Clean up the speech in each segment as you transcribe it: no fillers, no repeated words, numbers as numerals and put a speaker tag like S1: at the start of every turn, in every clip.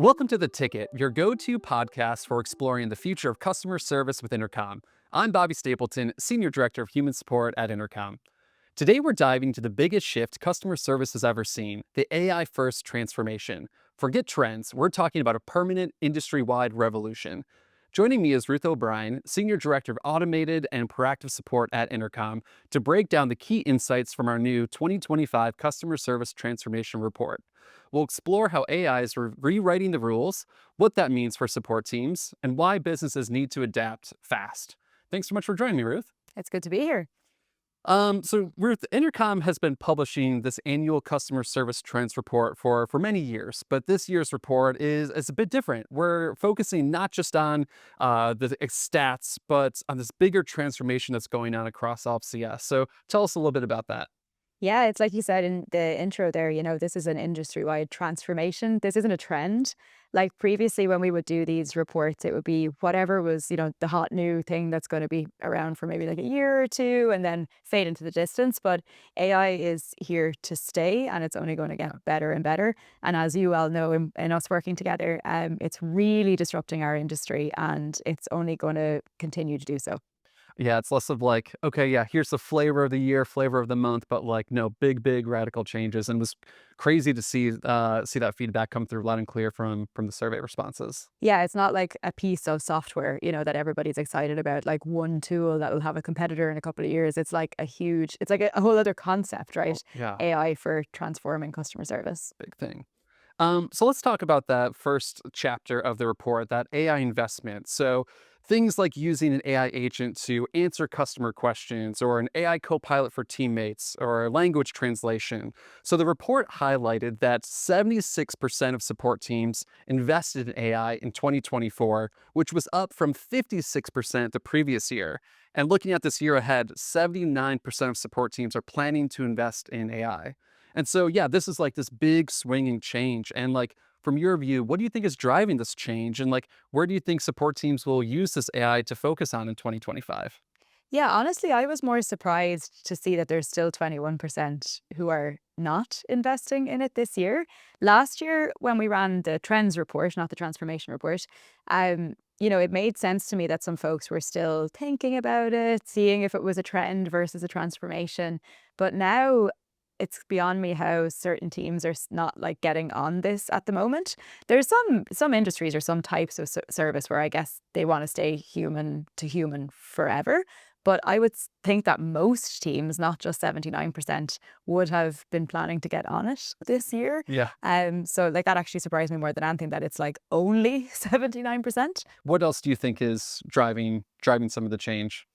S1: Welcome to The Ticket, your go-to podcast for exploring the future of customer service with Intercom. I'm Bobby Stapleton, Senior Director of Human Support at Intercom. Today we're diving into the biggest shift customer service has ever seen, the AI-first transformation. Forget trends, we're talking about a permanent industry-wide revolution. Joining me is Ruth O'Brien, Senior Director of Automated and Proactive Support at Intercom, to break down the key insights from our new 2025 Customer Service Transformation Report. We'll explore how AI is rewriting the rules, what that means for support teams, and why businesses need to adapt fast. Thanks so much for joining me, Ruth.
S2: It's good to be here.
S1: So Ruth, Intercom has been publishing this annual customer service trends report for many years, but this year's report is a bit different. We're focusing not just on the stats, but on this bigger transformation that's going on across all of CS. So tell us a little bit about that.
S2: Yeah, it's like you said in the intro there, this is an industry-wide transformation. This isn't a trend. Like previously, when we would do these reports, it would be whatever was, the hot new thing that's going to be around for maybe like a year or two and then fade into the distance. But AI is here to stay and it's only going to get better and better. And as you all know, in us working together, it's really disrupting our industry and it's only going to continue to do so.
S1: Yeah, it's less of like, okay, yeah, here's the flavor of the year, flavor of the month, but like no big radical changes. And it was crazy to see that feedback come through loud and clear from the survey responses.
S2: Yeah, it's not like a piece of software, that everybody's excited about, like one tool that will have a competitor in a couple of years. It's like it's like a whole other concept, right?
S1: Yeah,
S2: AI for transforming customer service.
S1: big thing. So let's talk about that first chapter of the report, that AI investment. So things like using an AI agent to answer customer questions or an AI co-pilot for teammates or language translation. So the report highlighted that 76% of support teams invested in AI in 2024, which was up from 56% the previous year. And looking at this year ahead, 79% of support teams are planning to invest in AI. And so, yeah, this is like this big swinging change. And like, from your view, what do you think is driving this change? And like, where do you think support teams will use this AI to focus on in 2025?
S2: Yeah, honestly, I was more surprised to see that there's still 21% who are not investing in it this year. Last year, when we ran the trends report, not the transformation report, it made sense to me that some folks were still thinking about it, seeing if it was a trend versus a transformation. But now it's beyond me how certain teams are not like getting on this at the moment. There's some industries or some types of service where I guess they want to stay human to human forever. But I would think that most teams, not just 79%, would have been planning to get on it this year.
S1: Yeah.
S2: So like that actually surprised me more than anything that it's like only 79%.
S1: What else do you think is driving some of the change?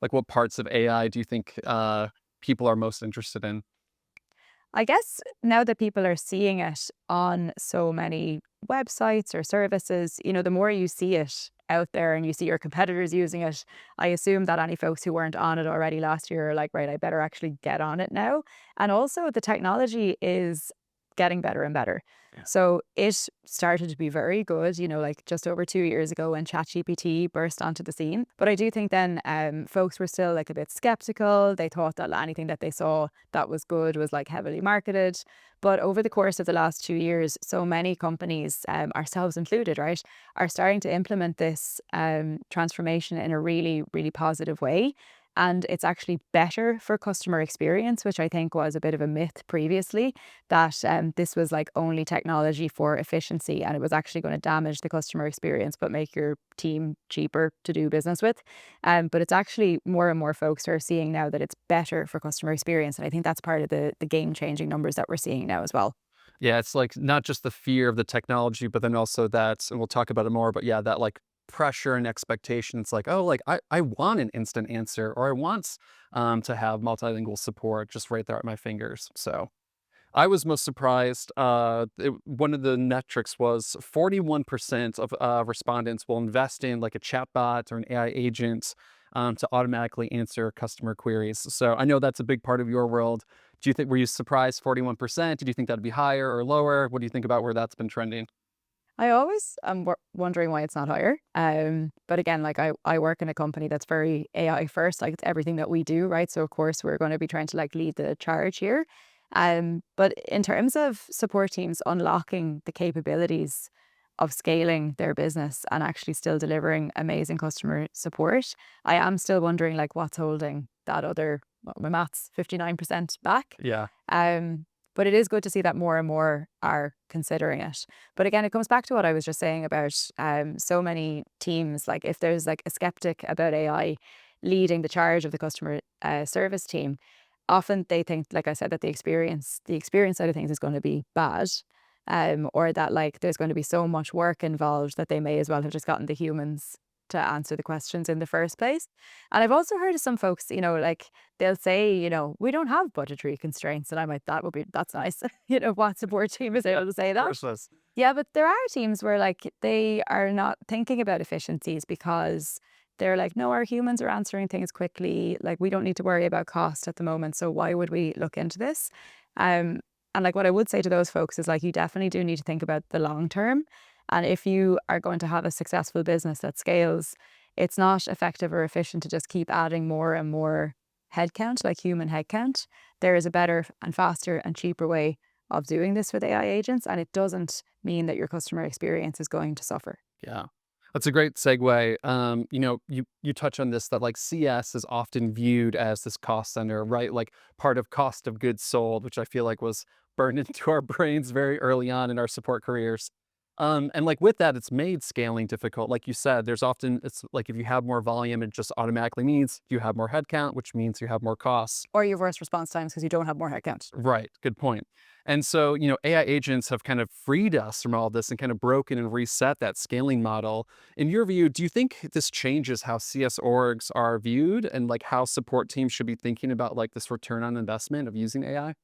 S1: Like, what parts of AI do you think people are most interested in?
S2: I guess now that people are seeing it on so many websites or services, the more you see it out there and you see your competitors using it, I assume that any folks who weren't on it already last year are like, right, I better actually get on it now. And also the technology is getting better and better.
S1: Yeah.
S2: So it started to be very good, like just over 2 years ago when ChatGPT burst onto the scene. But I do think then folks were still like a bit skeptical. They thought that anything that they saw that was good was like heavily marketed. But over the course of the last 2 years, so many companies, ourselves included, right, are starting to implement this transformation in a really, really positive way. And it's actually better for customer experience, which I think was a bit of a myth previously, that this was like only technology for efficiency and it was actually going to damage the customer experience, but make your team cheaper to do business with. But it's actually more and more folks are seeing now that it's better for customer experience. And I think that's part of the game-changing numbers that we're seeing now as well.
S1: Yeah, it's like not just the fear of the technology, but then also that, and we'll talk about it more, but yeah, that like pressure and expectation. It's like, oh, like I want an instant answer or I want to have multilingual support just right there at my fingers. So I was most surprised. One of the metrics was 41% of respondents will invest in like a chatbot or an AI agent to automatically answer customer queries. So I know that's a big part of your world. Do you think, were you surprised 41%? Did you think that'd be higher or lower? What do you think about where that's been trending?
S2: I always am wondering why it's not higher. But again, like I work in a company that's very AI first, like it's everything that we do, right? So of course we're going to be trying to like lead the charge here. But in terms of support teams unlocking the capabilities, of scaling their business and actually still delivering amazing customer support. I am still wondering like what's holding that other, what, my maths, 59% back.
S1: Yeah.
S2: Um, but it is good to see that more and more are considering it. But again, it comes back to what I was just saying about so many teams. Like if there's like a skeptic about AI leading the charge of the customer service team, often they think, like I said, that the experience side of things is going to be bad. Or that like there's going to be so much work involved that they may as well have just gotten the humans to answer the questions in the first place. And I've also heard of some folks, like they'll say, we don't have budgetary constraints. And I'm like, that's nice. What support team is
S1: Yeah.
S2: able to say
S1: Of
S2: that?
S1: course. This.
S2: Yeah, but there are teams where like they are not thinking about efficiencies because they're like, no, our humans are answering things quickly. Like we don't need to worry about cost at the moment. So why would we look into this? Um, and like what I would say to those folks is like you definitely do need to think about the long term. And if you are going to have a successful business that scales, it's not effective or efficient to just keep adding more and more headcount, like human headcount. There is a better and faster and cheaper way of doing this with AI agents, and it doesn't mean that your customer experience is going to suffer.
S1: Yeah. That's a great segue. You touch on this that like CS is often viewed as this cost center, right? Like part of cost of goods sold, which I feel like was burned into our brains very early on in our support careers. And like with that, it's made scaling difficult. Like you said, it's like if you have more volume, it just automatically means you have more headcount, which means you have more costs.
S2: Or your worst response times because you don't have more headcount.
S1: Right. Good point. And so, AI agents have kind of freed us from all this and kind of broken and reset that scaling model. In your view, do you think this changes how CS orgs are viewed and like how support teams should be thinking about like this return on investment of using AI?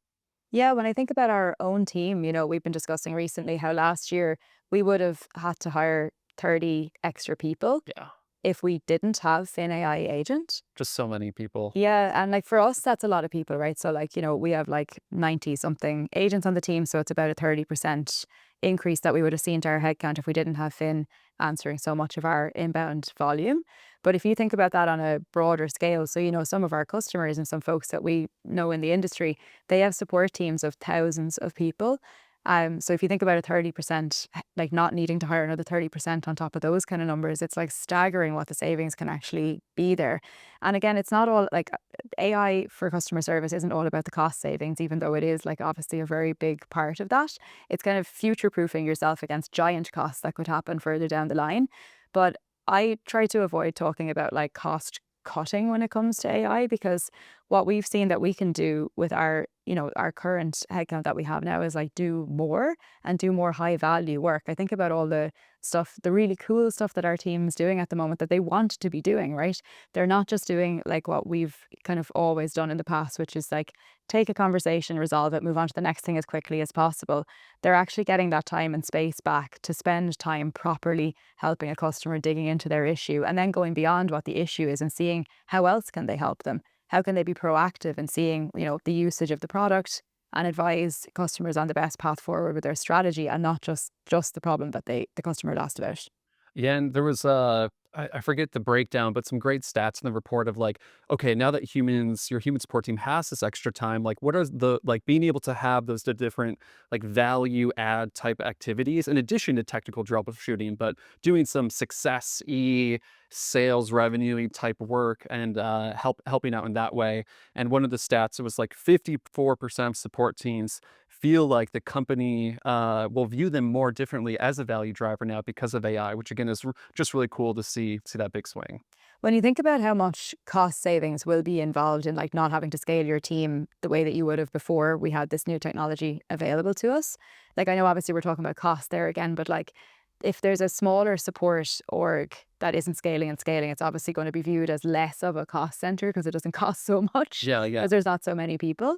S2: Yeah, when I think about our own team, we've been discussing recently how last year we would have had to hire 30 extra people
S1: Yeah.
S2: if we didn't have Fin AI agent.
S1: Just so many people.
S2: Yeah, and like for us, that's a lot of people, right? So like, we have like 90 something agents on the team. So it's about a 30% increase that we would have seen to our headcount if we didn't have Finn answering so much of our inbound volume. But if you think about that on a broader scale, so some of our customers and some folks that we know in the industry, they have support teams of thousands of people. So if you think about a 30%, like not needing to hire another 30% on top of those kind of numbers, it's like staggering what the savings can actually be there. And again, it's not all like AI for customer service isn't all about the cost savings, even though it is like obviously a very big part of that. It's kind of future proofing yourself against giant costs that could happen further down the line. But I try to avoid talking about like cost cutting when it comes to AI because what we've seen that we can do with our current headcount that we have now is like do more and do more high value work. I think about all the stuff, the really cool stuff that our team's doing at the moment that they want to be doing, right? They're not just doing like what we've kind of always done in the past, which is like take a conversation, resolve it, move on to the next thing as quickly as possible. They're actually getting that time and space back to spend time properly helping a customer digging into their issue and then going beyond what the issue is and seeing how else can they help them. How can they be proactive in seeing, the usage of the product and advise customers on the best path forward with their strategy and not just the problem that the customer had asked about.
S1: Yeah, and there was I forget the breakdown, but some great stats in the report of like, okay, now that your human support team has this extra time, like what are the like being able to have those different like value add type activities in addition to technical troubleshooting, but doing some success sales revenue type work and helping out in that way. And one of the stats, it was like 54% of support teams feel like the company will view them more differently as a value driver now because of AI, which again is just really cool to see that big swing.
S2: When you think about how much cost savings will be involved in like not having to scale your team the way that you would have before we had this new technology available to us. Like I know obviously we're talking about cost there again, but like if there's a smaller support org that isn't scaling and scaling, it's obviously going to be viewed as less of a cost center because it doesn't cost so much
S1: Yeah, yeah.
S2: because there's not so many people.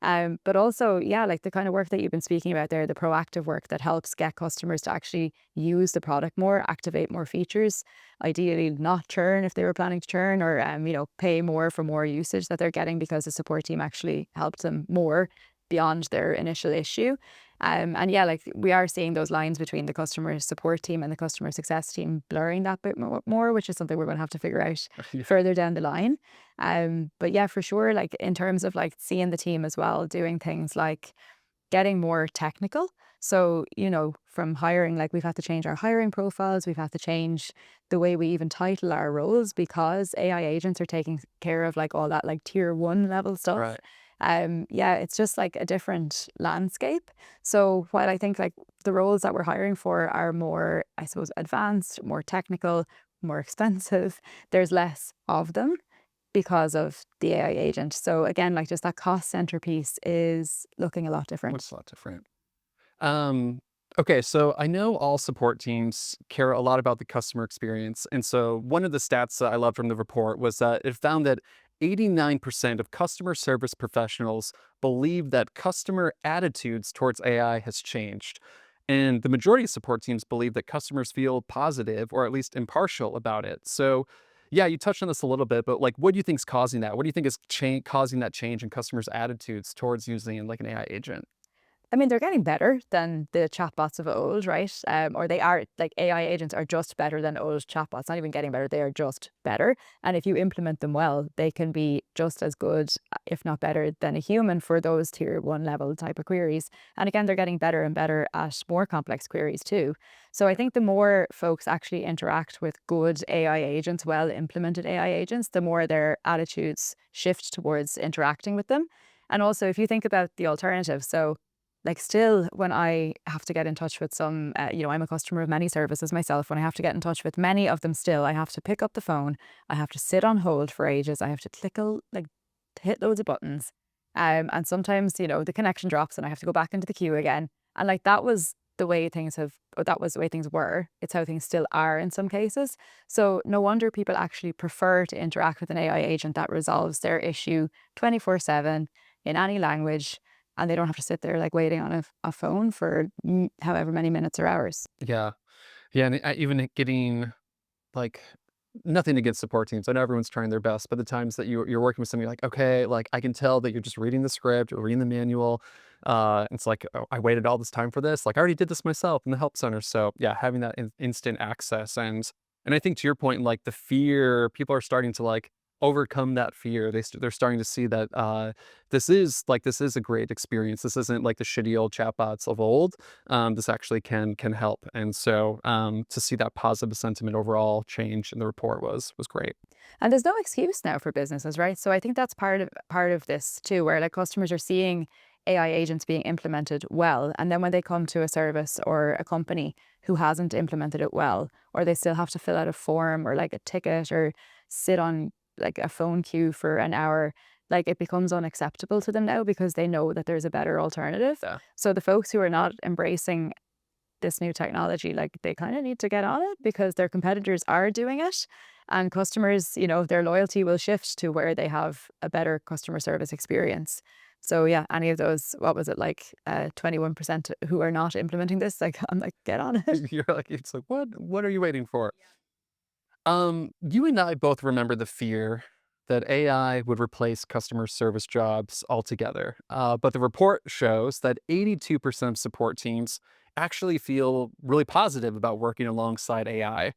S2: But also, yeah, like the kind of work that you've been speaking about there, the proactive work that helps get customers to actually use the product more, activate more features, ideally not churn if they were planning to churn or, pay more for more usage that they're getting because the support team actually helped them more beyond their initial issue. And yeah, like we are seeing those lines between the customer support team and the customer success team blurring that bit more, which is something we're going to have to figure out
S1: Yeah.
S2: further down the line. But yeah, for sure, like in terms of like seeing the team as well, doing things like getting more technical. So, from hiring, like we've had to change our hiring profiles, we've had to change the way we even title our roles because AI agents are taking care of like all that like tier one level stuff.
S1: Right.
S2: Yeah, it's just like a different landscape. So while I think like the roles that we're hiring for are more, I suppose, advanced, more technical, more expensive, there's less of them because of the AI agent. So again, like just that cost center piece is looking a lot different.
S1: What's a lot different? Um, okay, so I know all support teams care a lot about the customer experience. And so one of the stats that I loved from the report was that it found that 89% of customer service professionals believe that customer attitudes towards AI has changed. And the majority of support teams believe that customers feel positive or at least impartial about it. So, yeah, you touched on this a little bit, but like, what do you think is causing that? What do you think is causing that change in customers' attitudes towards using like an AI agent?
S2: I mean, they're getting better than the chatbots of old, right? Or they are like AI agents are just better than old chatbots, not even getting better, they are just better. And if you implement them well, they can be just as good, if not better, than a human for those tier one level type of queries. And again, they're getting better and better at more complex queries too. So I think the more folks actually interact with good AI agents, well implemented AI agents, the more their attitudes shift towards interacting with them. And also, if you think about the alternative, so like still when I have to get in touch with some, I'm a customer of many services myself. When I have to get in touch with many of them still, I have to pick up the phone. I have to sit on hold for ages. I have to like hit loads of buttons. And sometimes, the connection drops and I have to go back into the queue again. And like that was the way things have, or that was the way things were. It's how things still are in some cases. So no wonder people actually prefer to interact with an AI agent that resolves their issue 24/7 in any language, and they don't have to sit there like waiting on a phone for however many minutes or hours.
S1: Yeah. Yeah, and even getting like nothing against support teams. I know everyone's trying their best, but the times that you're working with somebody like, okay, like I can tell that you're just reading the script or reading the manual. It's like, oh, I waited all this time for this. Like I already did this myself in the help center. So yeah, having that instant access and I think to your point, like the fear, people are starting to like overcome that fear. They're starting to see that this is a great experience. This isn't like the shitty old chatbots of old. This actually can help. And so to see that positive sentiment overall change in the report was great.
S2: And there's no excuse now for businesses, right? So I think that's part of this too, where like customers are seeing AI agents being implemented well, and then when they come to a service or a company who hasn't implemented it well, or they still have to fill out a form or like a ticket or sit on like a phone queue for an hour, like it becomes unacceptable to them now because they know that there's a better alternative.
S1: Yeah.
S2: So the folks who are not embracing this new technology, like they kind of need to get on it because their competitors are doing it. And customers, their loyalty will shift to where they have a better customer service experience. So yeah, any of those, what was it like 21% who are not implementing this? Like I'm like, get on it.
S1: You're like, it's like, what are you waiting for? You and I both remember the fear that AI would replace customer service jobs altogether. But the report shows that 82% of support teams actually feel really positive about working alongside AI.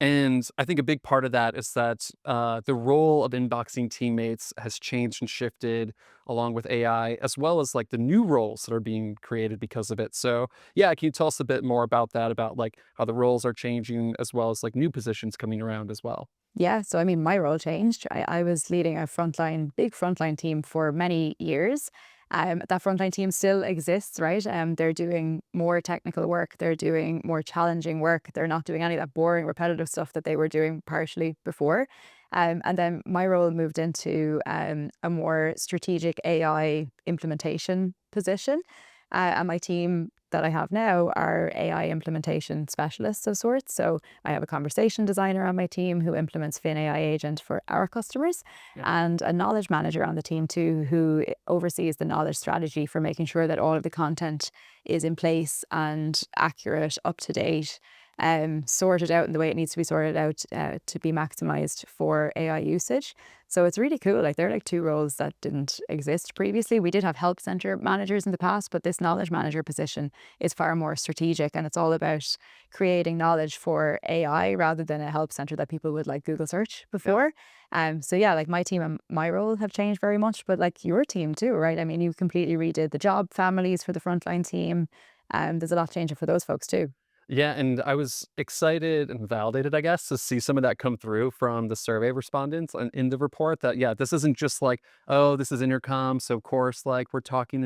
S1: And I think a big part of that is that the role of inboxing teammates has changed and shifted along with AI, as well as like the new roles that are being created because of it. So, yeah, can you tell us a bit more about that, about like how the roles are changing, as well as like new positions coming around as well?
S2: Yeah, so I mean, my role changed. I was leading a big frontline team for many years. That frontline team still exists, right? They're doing more technical work. They're doing more challenging work. They're not doing any of that boring, repetitive stuff that they were doing partially before. And then my role moved into a more strategic AI implementation position. And my team that I have now are AI implementation specialists of sorts. So I have a conversation designer on my team who implements Fin AI agent for our customers,
S1: Yeah.
S2: and a knowledge manager on the team too, who oversees the knowledge strategy for making sure that all of the content is in place and accurate, up to date, sorted out in the way it needs to be sorted out to be maximized for AI usage. So it's really cool. Like they're like two roles that didn't exist previously. We did have help center managers in the past, but this knowledge manager position is far more strategic, and it's all about creating knowledge for AI rather than a help center that people would like Google search
S1: Yeah.
S2: before. So yeah, like my team and my role have changed very much, but like your team too, right? I mean, you completely redid the job families for the frontline team. there's a lot changing for those folks too.
S1: Yeah, and I was excited and validated, I guess, to see some of that come through from the survey respondents and in the report that, yeah, this isn't just like, oh, this is Intercom, so of course, like we're talking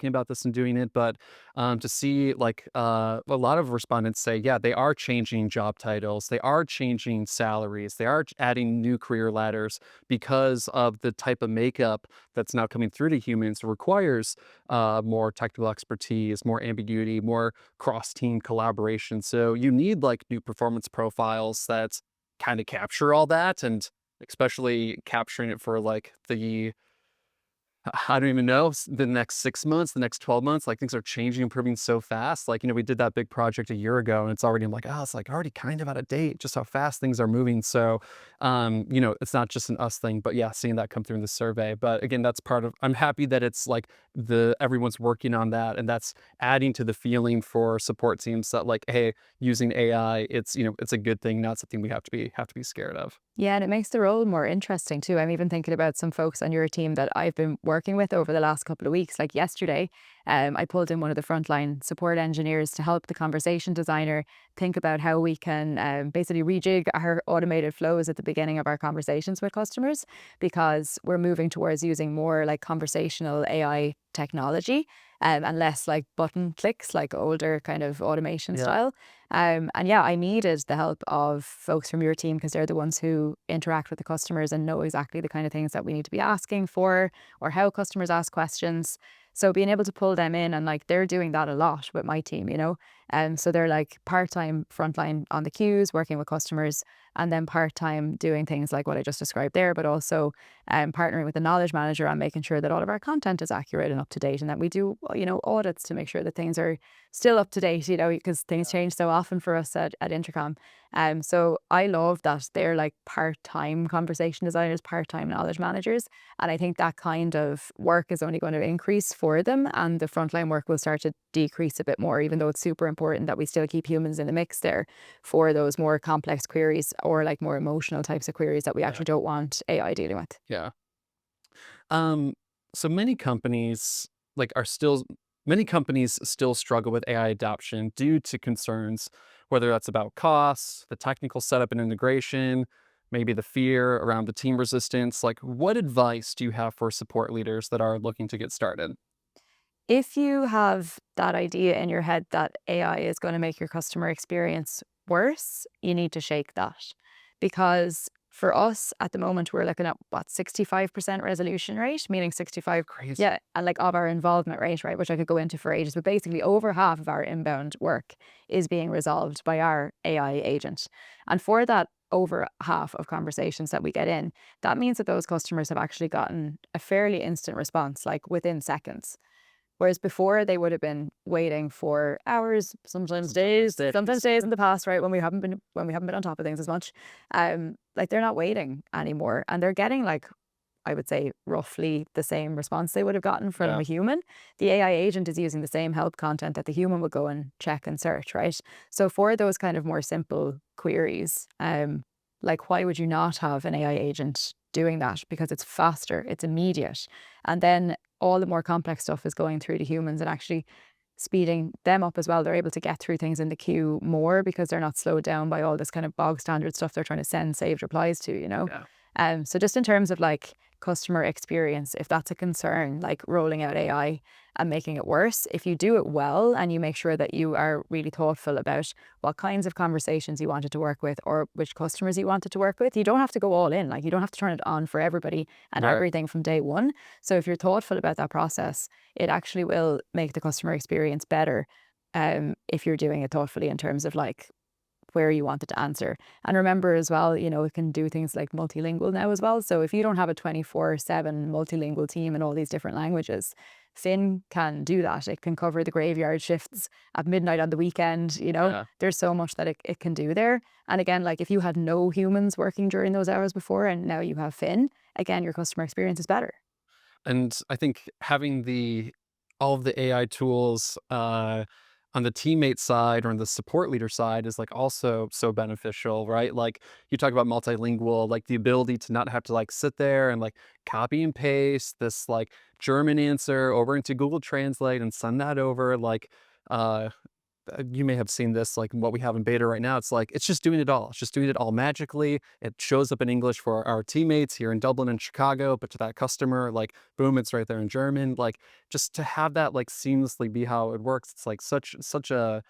S1: about this and doing it, but to see like a lot of respondents say, yeah, they are changing job titles, they are changing salaries, they are adding new career ladders because of the type of makeup that's now coming through to humans requires more technical expertise, more ambiguity, more cross team collaboration. So you need like new performance profiles that kind of capture all that and especially capturing it for like I don't even know, the next 6 months, the next 12 months, like, things are changing, improving so fast. Like, we did that big project a year ago, and it's already I'm like, "Oh, it's, like, already kind of out of date," just how fast things are moving. So, it's not just an us thing, but, yeah, seeing that come through in the survey. But, again, that's part of I'm happy that it's, like, everyone's working on that, and that's adding to the feeling for support teams that, like, "Hey, using AI, it's a good thing, not something we have to be scared of."
S2: Yeah, and it makes the role more interesting too. I'm even thinking about some folks on your team that I've been working with over the last couple of weeks. Like yesterday, I pulled in one of the frontline support engineers to help the conversation designer think about how we can basically rejig our automated flows at the beginning of our conversations with customers, because we're moving towards using more like conversational AI technology, and less like button clicks, like older kind of automation
S1: Yeah.
S2: style. And yeah, I needed the help of folks from your team because they're the ones who interact with the customers and know exactly the kind of things that we need to be asking for or how customers ask questions. So being able to pull them in, and like they're doing that a lot with my team, and so they're like part-time frontline on the queues, working with customers, and then part-time doing things like what I just described there, but also partnering with the knowledge manager on making sure that all of our content is accurate and up to date, and that we do, audits to make sure that things are still up to date, because things change so often for us at Intercom. So I love that they're like part-time conversation designers, part-time knowledge managers. And I think that kind of work is only going to increase for them, and the frontline work will start to decrease a bit more, even though it's super important that we still keep humans in the mix there for those more complex queries or like more emotional types of queries that we
S1: Yeah.
S2: actually don't want AI dealing with.
S1: Yeah. Um, so like are still many companies still struggle with AI adoption due to concerns, whether that's about costs, the technical setup and integration, maybe the fear around the team resistance. Like, what advice do you have for support leaders that are looking to get started?
S2: If you have that idea in your head that AI is going to make your customer experience worse, you need to shake that. Because for us at the moment, we're looking at what, 65% resolution rate, meaning 65,
S1: Crazy.
S2: yeah, and like of our involvement rate, right, which I could go into for ages, but basically over half of our inbound work is being resolved by our AI agent. And for that over half of conversations that we get in, that means that those customers have actually gotten a fairly instant response, like within seconds. Whereas before they would have been waiting for hours, sometimes days in the past, right? When we haven't been on top of things as much. Like they're not waiting anymore. And they're getting like, I would say roughly the same response they would have gotten from
S1: Yeah.
S2: a human. The AI agent is using the same help content that the human would go and check and search, right? So for those kind of more simple queries, like why would you not have an AI agent doing that? Because it's faster, it's immediate. And then all the more complex stuff is going through to humans and actually speeding them up as well. They're able to get through things in the queue more because they're not slowed down by all this kind of bog standard stuff they're trying to send saved replies to.
S1: Yeah.
S2: So just in terms of like customer experience, if that's a concern, like rolling out AI and making it worse, if you do it well and you make sure that you are really thoughtful about what kinds of conversations you wanted to work with or which customers you wanted to work with, you don't have to go all in. Like you don't have to turn it on for everybody and
S1: Right.
S2: everything from day one. So if you're thoughtful about that process, it actually will make the customer experience better. If you're doing it thoughtfully in terms of like where you want it to answer. And remember as well, it can do things like multilingual now as well. So if you don't have a 24/7 multilingual team in all these different languages, Finn can do that. It can cover the graveyard shifts at midnight on the weekend.
S1: Yeah.
S2: There's so much that it can do there. And again, like if you had no humans working during those hours before and now you have Finn, again, your customer experience is better.
S1: And I think having all of the AI tools on the teammate side or on the support leader side is like also so beneficial, right? Like you talk about multilingual, like the ability to not have to like sit there and like copy and paste this like German answer over into Google Translate and send that over. Like You may have seen this, like what we have in beta right now. It's like it's just doing it all. It's just doing it all magically. It shows up in English for our teammates here in Dublin and Chicago, but to that customer, like boom, it's right there in German. Like just to have that like seamlessly be how it works. It's like such a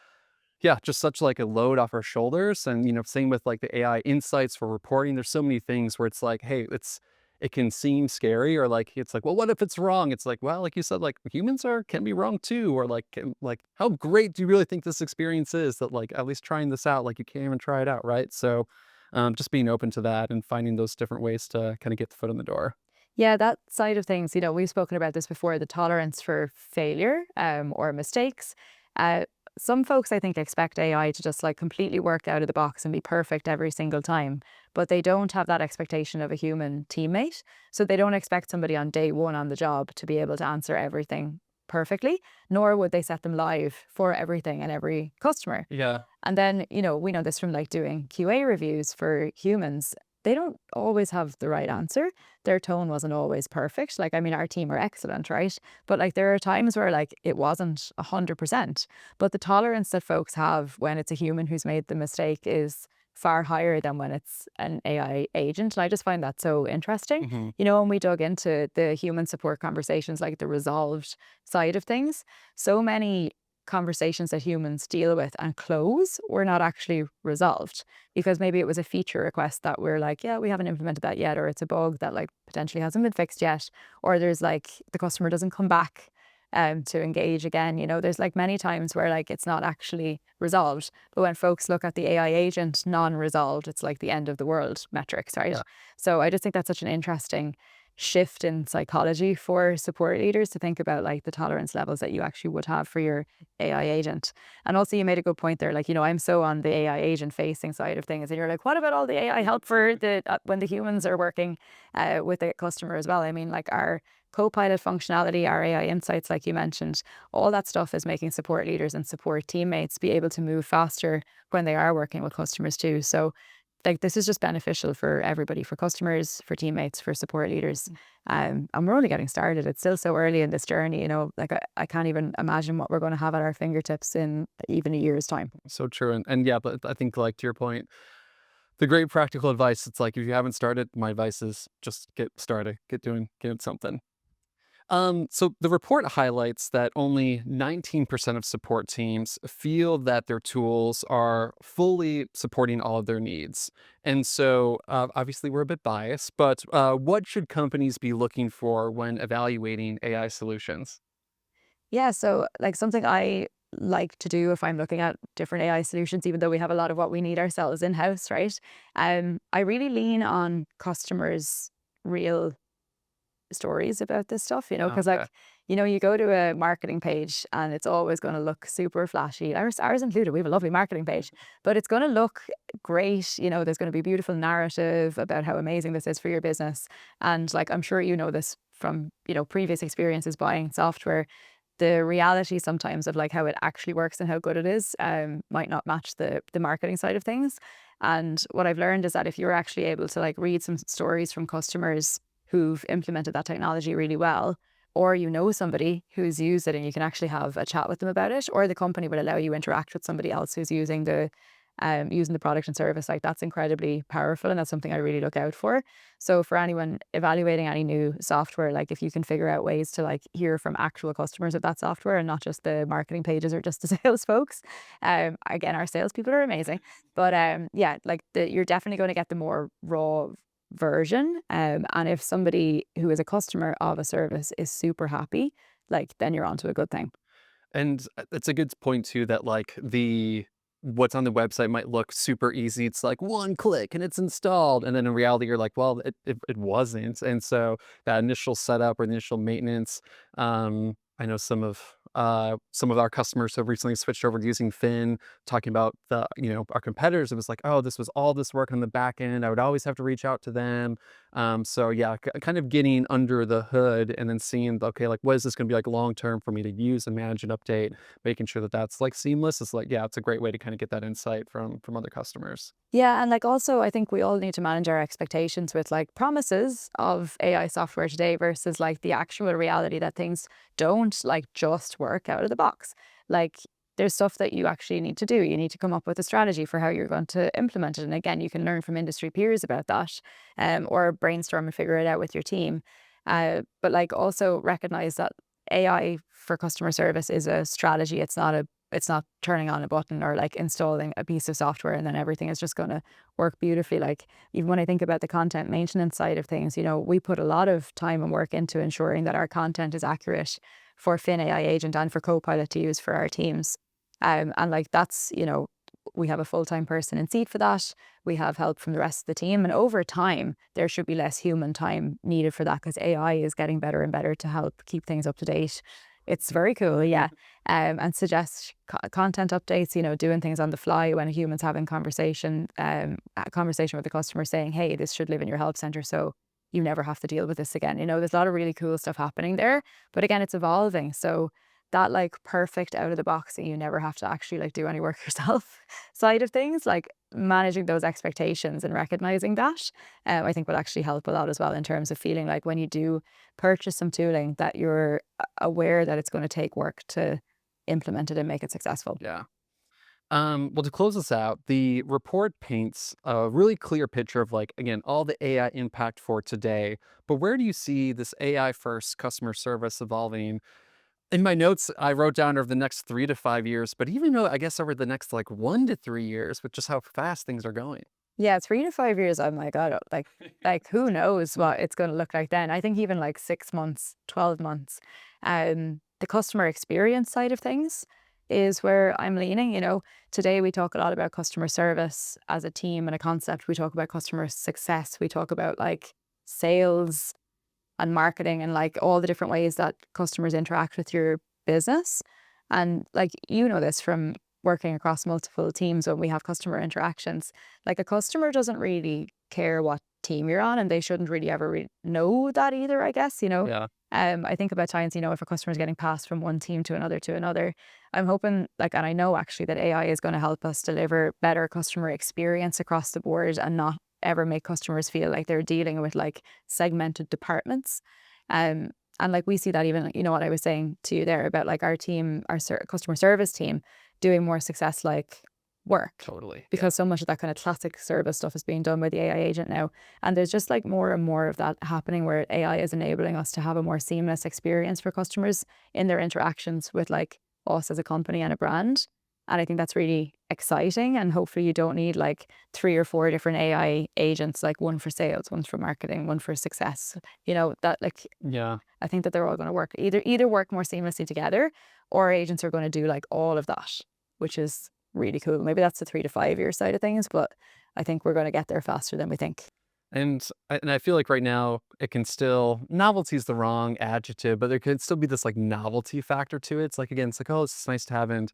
S1: yeah, just such like a load off our shoulders. And, same with like the AI insights for reporting. There's so many things where it's like, hey, it can seem scary or like it's like, well, what if it's wrong? It's like, well, like you said, like humans can be wrong too, or like like how great do you really think this experience is that like at least trying this out, like you can't even try it out, right? So just being open to that and finding those different ways to kind of get the foot in the door.
S2: Yeah, that side of things, we've spoken about this before, the tolerance for failure or mistakes. Uh, some folks, I think, expect AI to just like completely work out of the box and be perfect every single time, but they don't have that expectation of a human teammate. So they don't expect somebody on day one on the job to be able to answer everything perfectly, nor would they set them live for everything and every customer.
S1: Yeah.
S2: And then, we know this from like doing QA reviews for humans. They don't always have the right answer. Their tone wasn't always perfect. Like, I mean, our team are excellent, right? But like, there are times where like it wasn't 100%. But the tolerance that folks have when it's a human who's made the mistake is far higher than when it's an AI agent. And I just find that so interesting.
S1: Hmm.
S2: When we dug into the human support conversations, like the resolved side of things, so many conversations that humans deal with and close were not actually resolved because maybe it was a feature request that we're like, yeah, we haven't implemented that yet, or it's a bug that like potentially hasn't been fixed yet, or there's like the customer doesn't come back to engage again. There's like many times where like it's not actually resolved, but when folks look at the AI agent non-resolved, it's like the end of the world metrics, right?
S1: Yeah.
S2: So I just think that's such an interesting shift in psychology for support leaders to think about like the tolerance levels that you actually would have for your AI agent. And also you made a good point there, like, I'm so on the AI agent facing side of things. And you're like, what about all the AI help for the when the humans are working with the customer as well? I mean, like our co-pilot functionality, our AI insights, like you mentioned, all that stuff is making support leaders and support teammates be able to move faster when they are working with customers too. So like this is just beneficial for everybody, for customers, for teammates, for support leaders. And we're only getting started. It's still so early in this journey, like I can't even imagine what we're going to have at our fingertips in even a year's time.
S1: So true. And yeah, but I think like to your point, the great practical advice, it's like if you haven't started, my advice is just get started, get something. So the report highlights that only 19% of support teams feel that their tools are fully supporting all of their needs. And so obviously we're a bit biased, but what should companies be looking for when evaluating AI solutions?
S2: Yeah, so like something I like to do if I'm looking at different AI solutions, even though we have a lot of what we need ourselves in house, right? I really lean on customers' real stories about this stuff, because
S1: Okay.
S2: like, you go to a marketing page and it's always going to look super flashy. Ours included, we have a lovely marketing page, but it's going to look great. There's going to be beautiful narrative about how amazing this is for your business. And like, I'm sure you know this from, previous experiences buying software. The reality sometimes of like how it actually works and how good it is might not match the marketing side of things. And what I've learned is that if you're actually able to like read some stories from customers who've implemented that technology really well, or somebody who's used it and you can actually have a chat with them about it, or the company will allow you interact with somebody else who's using the product and service, like that's incredibly powerful and that's something I really look out for. So for anyone evaluating any new software, like if you can figure out ways to like hear from actual customers of that software and not just the marketing pages or just the sales folks. Again, our salespeople are amazing, but yeah, like you're definitely going to get the more raw version. And if somebody who is a customer of a service is super happy, like then you're onto a good thing.
S1: And it's a good point too that like the what's on the website might look super easy. It's like one click and it's installed. And then in reality, you're like, well, it wasn't. And so that initial setup or the initial maintenance, I know some of our customers have recently switched over to using Fin, talking about our competitors. It was like, oh, this was all this work on the back end. I would always have to reach out to them. So yeah, kind of getting under the hood and then seeing, okay, like what is this going to be like long term for me to use and manage and update, making sure that that's like seamless. It's like, yeah, it's a great way to kind of get that insight from other customers.
S2: Yeah, and like also I think we all need to manage our expectations with like promises of AI software today versus like the actual reality that things don't like just work out of the box. Like there's stuff that you actually need to do. You need to come up with a strategy for how you're going to implement it. And again, you can learn from industry peers about that, or brainstorm and figure it out with your team. But like also recognize that AI for customer service is a strategy. It's not turning on a button or like installing a piece of software and then everything is just going to work beautifully. Like even when I think about the content maintenance side of things, we put a lot of time and work into ensuring that our content is accurate for Fin AI agent and for Copilot to use for our teams. And like that's, we have a full-time person in seat for that. We have help from the rest of the team. And over time, there should be less human time needed for that because AI is getting better and better to help keep things up to date. It's very cool, yeah. And suggest content updates, doing things on the fly when a human's having a conversation with the customer saying, hey, this should live in your help center. So you never have to deal with this again. There's a lot of really cool stuff happening there. But again, it's evolving. So that like perfect out of the box and you never have to actually like do any work yourself side of things, like managing those expectations and recognizing that, I think will actually help a lot as well in terms of feeling like when you do purchase some tooling that you're aware that it's going to take work to implement it and make it successful.
S1: Yeah. Well, to close this out, the report paints a really clear picture of like, again, all the AI impact for today. But where do you see this AI first customer service evolving? In my notes, I wrote down over the next 3 to 5 years, but even though I guess over the next like 1 to 3 years, with just how fast things are going.
S2: Yeah, 3 to 5 years. Oh my God, like who knows what it's going to look like then? I think even like 6 months, 12 months. The customer experience side of things is where I'm leaning. Today we talk a lot about customer service as a team and a concept. We talk about customer success. We talk about like sales and marketing and like all the different ways that customers interact with your business. And like, this from working across multiple teams when we have customer interactions, like a customer doesn't really care what team you're on and they shouldn't really ever know that either, I guess.
S1: Yeah,
S2: I think about times, if a customer is getting passed from one team to another, I'm hoping like, and I know actually that AI is going to help us deliver better customer experience across the board and not ever make customers feel like they're dealing with like segmented departments. And like we see that even, what I was saying to you there about like our team, our customer service team doing more success like work
S1: totally. Yeah.
S2: because so much of that kind of classic service stuff is being done by the AI agent now. And there's just like more and more of that happening where AI is enabling us to have a more seamless experience for customers in their interactions with like us as a company and a brand. And I think that's really exciting. And hopefully you don't need like 3 or 4 different AI agents, like one for sales, one for marketing, one for success. That like,
S1: Yeah.
S2: I think that they're all going to work either work more seamlessly together or agents are going to do like all of that, which is really cool. Maybe that's the 3 to 5 year side of things, but I think we're going to get there faster than we think.
S1: And I feel like right now it can still novelty is the wrong adjective, but there could still be this like novelty factor to it. It's like again, it's like, oh, it's nice to have. And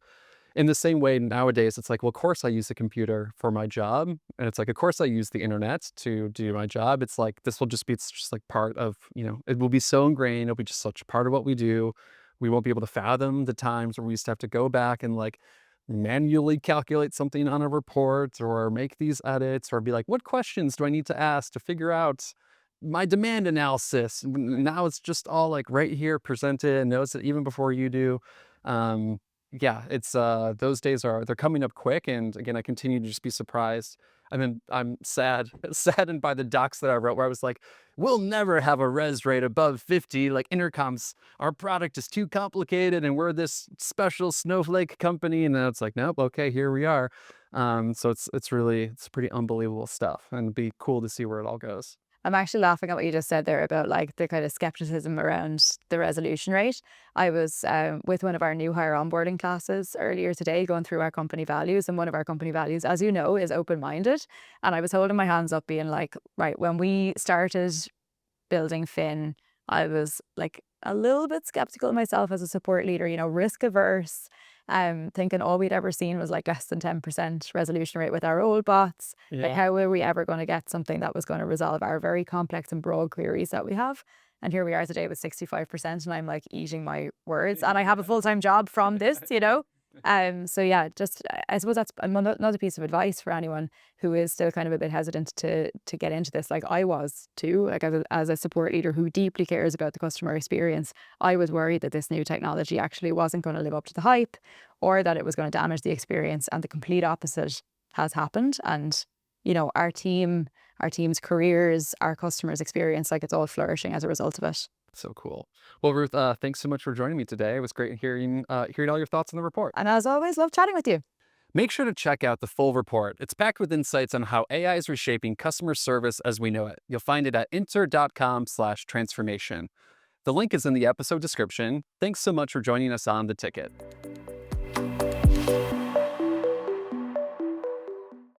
S1: in the same way nowadays, it's like, well, of course I use the computer for my job. And it's like, of course I use the internet to do my job. It's like, this will just be, it's just like part of, it will be so ingrained. It'll be just such part of what we do. We won't be able to fathom the times where we used to have to go back and like manually calculate something on a report or make these edits or be like, what questions do I need to ask to figure out my demand analysis? Now it's just all like right here presented and knows it even before you do. Um, yeah, it's those days they're coming up quick. And again, I continue to just be surprised. I mean, I'm saddened by the docs that I wrote where I was like, we'll never have a res rate above 50. Like Intercom's, our product is too complicated and we're this special snowflake company. And then it's like, nope, okay, here we are. So it's pretty unbelievable stuff and it'd be cool to see where it all goes.
S2: I'm actually laughing at what you just said there about like the kind of skepticism around the resolution rate. I was with one of our new hire onboarding classes earlier today going through our company values. And one of our company values, as you know, is open-minded. And I was holding my hands up being like, right, when we started building Fin, I was like a little bit skeptical of myself as a support leader, risk averse, thinking all we'd ever seen was like less than 10% resolution rate with our old bots. Like,
S1: Yeah.
S2: how were we ever going to get something that was going to resolve our very complex and broad queries that we have? And here we are today with 65%, and I'm like eating my words. And I have a full-time job from this. So yeah, just I suppose that's another piece of advice for anyone who is still kind of a bit hesitant to get into this. Like I was too, like as a support leader who deeply cares about the customer experience, I was worried that this new technology actually wasn't going to live up to the hype, or that it was going to damage the experience. And the complete opposite has happened. And our team's careers, our customers' experience, like it's all flourishing as a result of it.
S1: So cool. Well, Ruth, thanks so much for joining me today. It was great hearing all your thoughts on the report.
S2: And as always, love chatting with you.
S1: Make sure to check out the full report. It's packed with insights on how AI is reshaping customer service as we know it. You'll find it at inter.com/transformation. The link is in the episode description. Thanks so much for joining us on The Ticket.